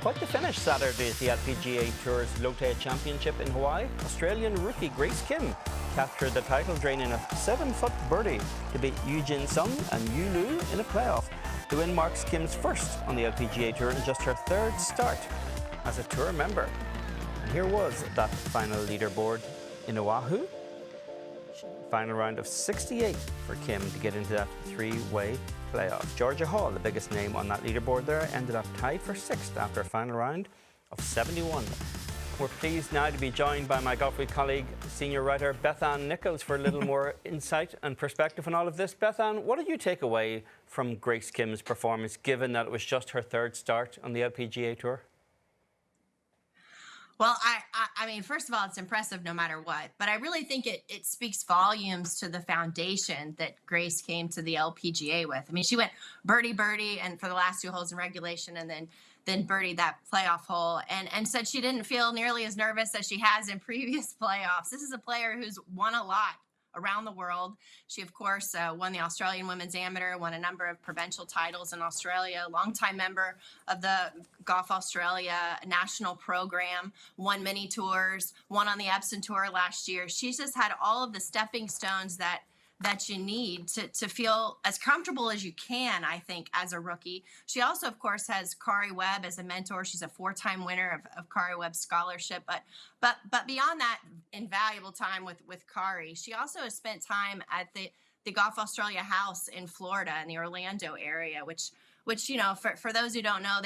Quite the finish Saturday at the LPGA Tour's Lotte Championship in Hawaii. Australian rookie Grace Kim captured the title, draining a 7-foot birdie to beat Eugene Sung and Yu Lu in a playoff. The win marks Kim's first on the LPGA Tour and just her third start as a tour member. And here was that final leaderboard in Oahu. Final round of 68 for Kim to get into that three-way playoff. Georgia Hall, the biggest name on that leaderboard there, ended up tied for sixth after a final round of 71. We're pleased now to be joined by my Golf Week colleague, senior writer Beth Ann Nichols, for a little more insight and perspective on all of this. Beth Ann, what did you take away from Grace Kim's performance, given that it was just her third start on the LPGA Tour? Well, I mean, first of all, it's impressive no matter what. But I really think it speaks volumes to the foundation that Grace came to the LPGA with. I mean, she went birdie, and for the last two holes in regulation, and then birdied that playoff hole, and said she didn't feel nearly as nervous as she has in previous playoffs. This is a player who's won a lot around the world. She, of course, won the Australian Women's Amateur, won a number of provincial titles in Australia, longtime member of the Golf Australia national program, won many tours, won on the Epsom Tour last year. She's just had all of the stepping stones that you need to feel as comfortable as you can, I think, as a rookie. She also, of course, has Kari Webb as a mentor. She's a four-time winner of Kari Webb's scholarship. But beyond that invaluable time with Kari, she also has spent time at the Golf Australia House in Florida, in the Orlando area, which you know, for those who don't know,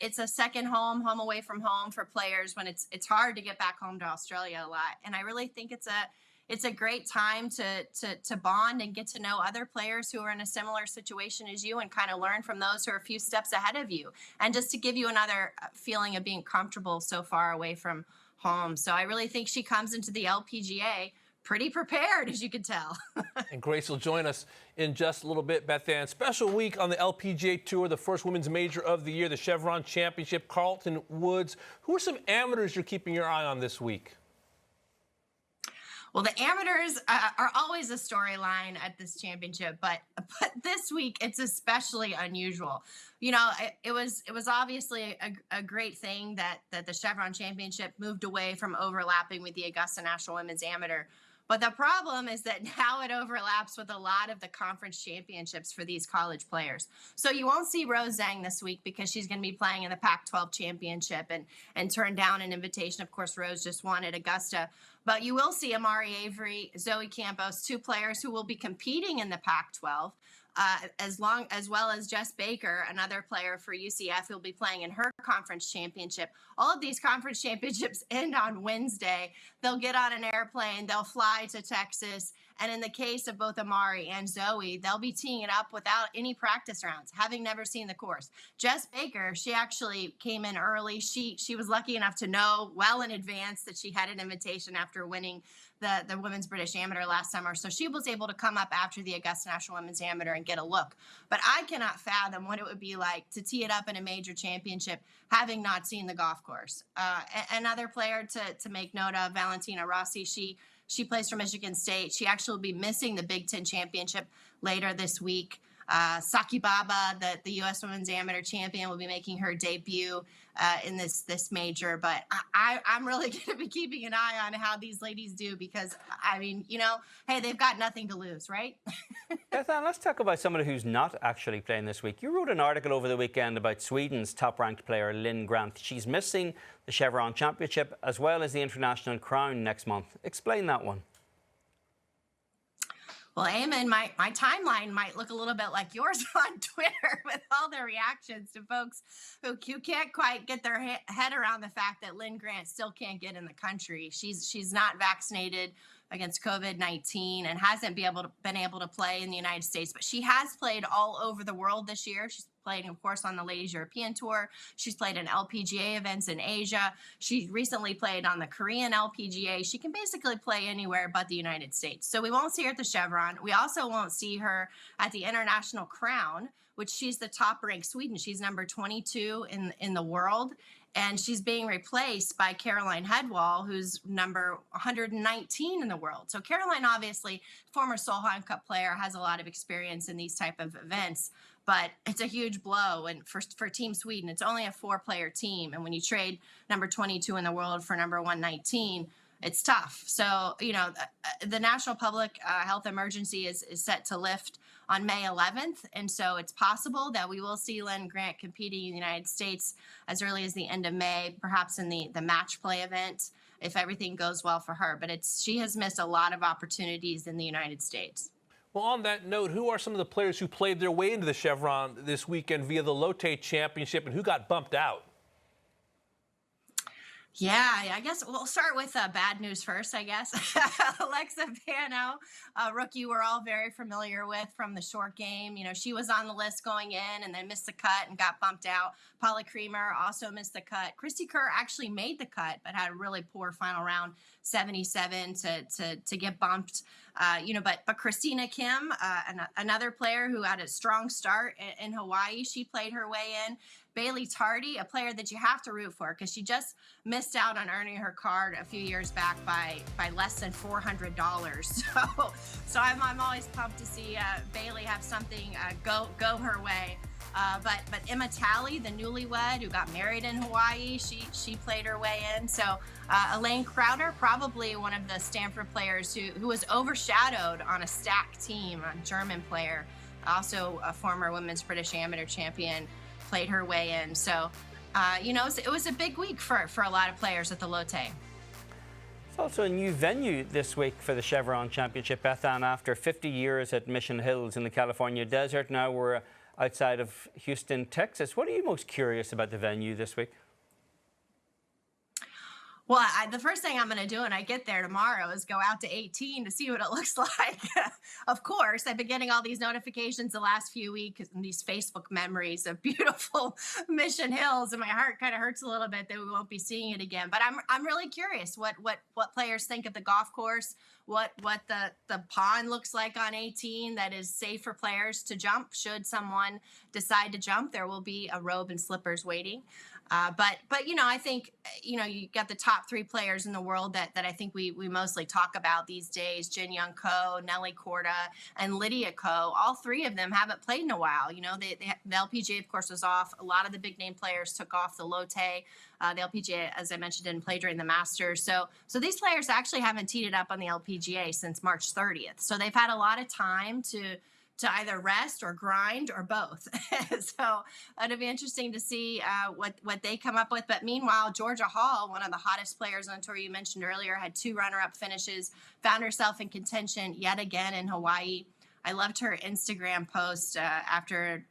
it's a second home away from home for players when it's hard to get back home to Australia a lot. And I really think it's a great time to bond and get to know other players who are in a similar situation as you and kind of learn from those who are a few steps ahead of you, and just to give you another feeling of being comfortable so far away from home. So I really think she comes into the LPGA pretty prepared, as you can tell. And Grace will join us in just a little bit. Beth Ann, special week on the LPGA Tour, the first women's major of the year, the Chevron Championship, Carlton Woods. Who are some amateurs you're keeping your eye on this week? Well, the amateurs are always a storyline at this championship, but this week it's especially unusual. You know, it was obviously a great thing that the Chevron Championship moved away from overlapping with the Augusta National Women's Amateur. But the problem is that now it overlaps with a lot of the conference championships for these college players. So you won't see Rose Zhang this week because she's going to be playing in the Pac-12 championship and turned down an invitation. Of course, Rose just won at Augusta. But you will see Amari Avery, Zoe Campos, two players who will be competing in the Pac-12, as well as Jess Baker, another player for UCF, who will be playing in her conference championship. All of these conference championships end on Wednesday. They'll get on an airplane, they'll fly to Texas, and in the case of both Amari and Zoe, they'll be teeing it up without any practice rounds, having never seen the course. Jess Baker, she actually came in early. She was lucky enough to know well in advance that she had an invitation after winning the Women's British Amateur last summer. So she was able to come up after the Augusta National Women's Amateur and get a look. But I cannot fathom what it would be like to tee it up in a major championship having not seen the golf course. Another player to make note of, Valentina Rossi, she plays for Michigan State. She actually will be missing the Big Ten Championship later this week. Saki Baba, the U.S. Women's Amateur champion, will be making her debut in this major. But I'm really going to be keeping an eye on how these ladies do because, I mean, you know, hey, they've got nothing to lose, right? Beth Ann, let's talk about somebody who's not actually playing this week. You wrote an article over the weekend about Sweden's top-ranked player, Lynn Grant. She's missing the Chevron Championship as well as the International Crown next month. Explain that one. Well, Eamon, my timeline might look a little bit like yours on Twitter with all the reactions to folks who can't quite get their head around the fact that Lynn Grant still can't get in the country. She's not vaccinated against COVID-19 and hasn't been able to play in the United States, but she has played all over the world this year. She's played, of course, on the Ladies European Tour. She's played in LPGA events in Asia. She recently played on the Korean LPGA. She can basically play anywhere but the United States. So we won't see her at the Chevron. We also won't see her at the International Crown, which she's the top-ranked Sweden. She's number 22 in the world. And she's being replaced by Caroline Hedwall, who's number 119 in the world. So Caroline, obviously, former Solheim Cup player, has a lot of experience in these type of events. but it's a huge blow. And for Team Sweden, it's only a 4-player team. And when you trade number 22 in the world for number 119, it's tough. So, the national public health emergency is set to lift on May 11th. And so it's possible that we will see Lynn Grant competing in the United States as early as the end of May, perhaps in the match play event, if everything goes well for her. But she has missed a lot of opportunities in the United States. Well, on that note, who are some of the players who played their way into the Chevron this weekend via the Lotte Championship, and who got bumped out? Yeah, I guess we'll start with bad news first, I guess. Alexa Pano, a rookie we're all very familiar with from the short game. She was on the list going in and then missed the cut and got bumped out. Paula Creamer also missed the cut. Christy Kerr actually made the cut, but had a really poor final round, 77 to get bumped. But Christina Kim, another player who had a strong start in Hawaii, she played her way in. Bailey Tardy, a player that you have to root for because she just missed out on earning her card a few years back by less than $400. So I'm always pumped to see Bailey have something go her way. But Emma Talley, the newlywed who got married in Hawaii, she played her way in. So Elaine Crowder, probably one of the Stanford players who was overshadowed on a stacked team, a German player, also a former women's British amateur champion, played her way in. So, it was a big week for a lot of players at the Lotte. It's also a new venue this week for the Chevron Championship, Beth Ann. After 50 years at Mission Hills in the California desert, now we're outside of Houston, Texas. What are you most curious about the venue this week? Well, the first thing I'm going to do when I get there tomorrow is go out to 18 to see what it looks like. Of course, I've been getting all these notifications the last few weeks and these Facebook memories of beautiful Mission Hills, and my heart kind of hurts a little bit that we won't be seeing it again. But I'm really curious what players think of the golf course, what the pond looks like on 18 that is safe for players to jump. Should someone decide to jump, there will be a robe and slippers waiting. But I think, you got the top 3 players in the world that I think we mostly talk about these days: Jin Young Ko, Nelly Korda, and Lydia Ko. All 3 of them haven't played in a while. The LPGA, of course, was off. A lot of the big name players took off the Lotte. The LPGA, as I mentioned, didn't play during the Masters. So these players actually haven't teed it up on the LPGA since March 30th. So they've had a lot of time to either rest or grind or both. So it'll be interesting to see what they come up with. But meanwhile, Georgia Hall, one of the hottest players on tour you mentioned earlier, had 2 runner-up finishes, found herself in contention yet again in Hawaii. I loved her Instagram post after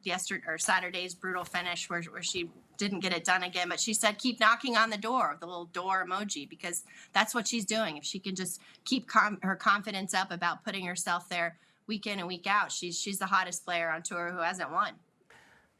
Saturday's brutal finish where she didn't get it done again. But she said, keep knocking on the door, the little door emoji, because that's what she's doing. If she can just keep her confidence up about putting herself there week in and week out, she's the hottest player on tour who hasn't won.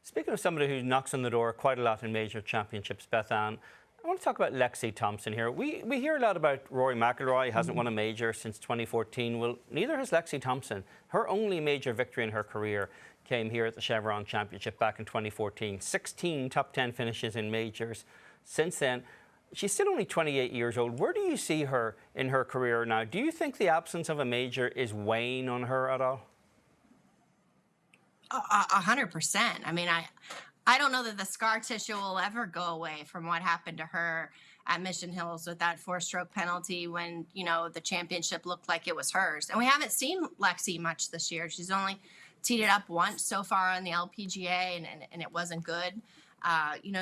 Speaking of somebody who knocks on the door quite a lot in major championships, Beth Ann, I want to talk about Lexi Thompson here. We hear a lot about Rory McIlroy. He hasn't won a major since 2014. Well, neither has Lexi Thompson. Her only major victory in her career came here at the Chevron Championship back in 2014. 16 top 10 finishes in majors. Since then, she's still only 28 years old. Where do you see her in her career now? Do you think the absence of a major is weighing on her at all? 100%. I mean, I don't know that the scar tissue will ever go away from what happened to her at Mission Hills with that 4-stroke penalty when, the championship looked like it was hers. And we haven't seen Lexi much this year. She's only teed it up once so far on the LPGA, and it wasn't good.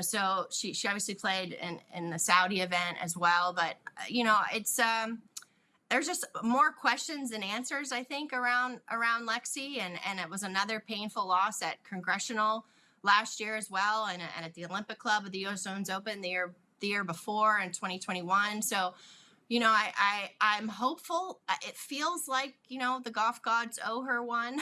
So she obviously played in the Saudi event as well. But, it's there's just more questions than answers, I think, around Lexi. And it was another painful loss at Congressional last year as well, and at the Olympic Club at the U.S. Women's Open the year before in 2021. So, I'm hopeful. It feels like, the golf gods owe her one.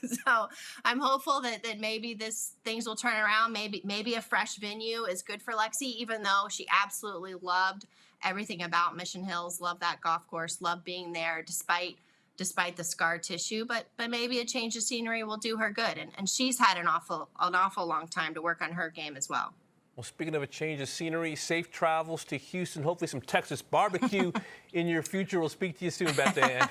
So I'm hopeful that maybe things will turn around. Maybe a fresh venue is good for Lexi, even though she absolutely loved everything about Mission Hills, loved that golf course, loved being there despite the scar tissue. But maybe a change of scenery will do her good. And she's had an awful long time to work on her game as well. Well, speaking of a change of scenery, safe travels to Houston, hopefully some Texas barbecue in your future. We'll speak to you soon, Beth Ann.